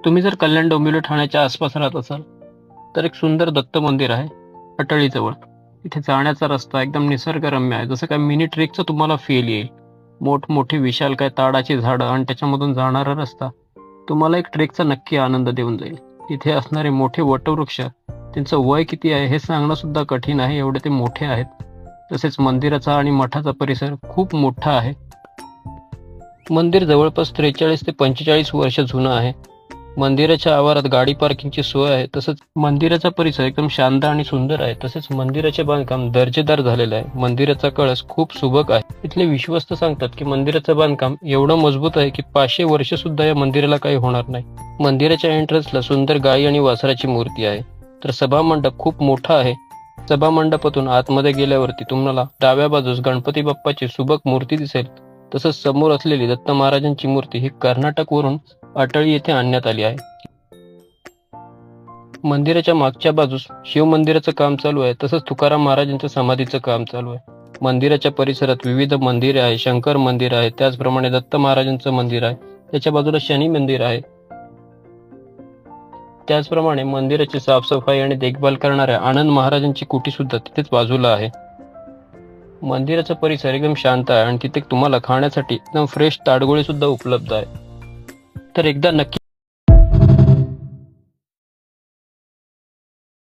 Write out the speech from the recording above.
तुम्ही जर कल्याण डोंबिवली ठाण्याच्या आसपास राहत असाल तर एक सुंदर दत्त मंदिर आहे अटळीजवळ. इथे जाण्याचा रस्ता एकदम निसर्गरम्य आहे, जसं काय मिनी ट्रेकचा तुम्हाला फील येईल. मोठमोठी विशालकाय ताडाची झाडं आणि त्याच्यामधून जाणारा रस्ता तुम्हाला एक ट्रेकचा नक्की आनंद देऊन जाईल. तिथे असणारे मोठे वटवृक्ष, त्यांचं वय किती आहे हे सांगणं सुद्धा कठीण आहे, एवढे ते मोठे आहेत. तसेच मंदिराचा आणि मठाचा परिसर खूप मोठा आहे. मंदिर जवळपास 43 ते 45 वर्ष जुनं आहे. मंदिराच्या आवारात गाडी पार्किंगची सोय आहे. तसंच मंदिराचा परिसर एकदम शांत आणि सुंदर आहे. तसेच मंदिराचे बांधकाम दर्जेदार झालेलं आहे. मंदिराचा कळस खूप सुबक आहे. इथले विश्वस्त सांगतात की मंदिराचं बांधकाम एवढं मजबूत आहे की 500 वर्ष सुद्धा या मंदिराला काही होणार नाही. मंदिराच्या एंट्रन्सला सुंदर गाई आणि वासराची मूर्ती आहे. तर सभा मंडप खूप मोठा आहे. सभा मंडपातून आतमध्ये गेल्यावरती तुम्हाला डाव्या बाजूस गणपती बाप्पाची सुबक मूर्ती दिसेल. तसंच समोर असलेली दत्त महाराजांची मूर्ती ही कर्नाटकवरून अटळी येथे आणण्यात आली आहे. मंदिराच्या मागच्या बाजूस शिव मंदिराचं काम चालू आहे. तसंच तुकाराम महाराजांच्या समाधीचं काम चालू आहे. मंदिराच्या परिसरात विविध मंदिरे आहे. शंकर मंदिर आहे, त्याचप्रमाणे दत्त महाराजांचं मंदिर आहे. त्याच्या बाजूला शनी मंदिर आहे. त्याचप्रमाणे मंदिराची साफसफाई आणि देखभाल करणाऱ्या आनंद महाराजांची कुटी सुद्धा तिथेच बाजूला आहे. मंदिराचा परिसर एकदम शांत आहे आणि तिथे तुम्हाला खाण्यासाठी एकदम फ्रेश ताडगोळी सुद्धा उपलब्ध आहे. तर एकदा नक्की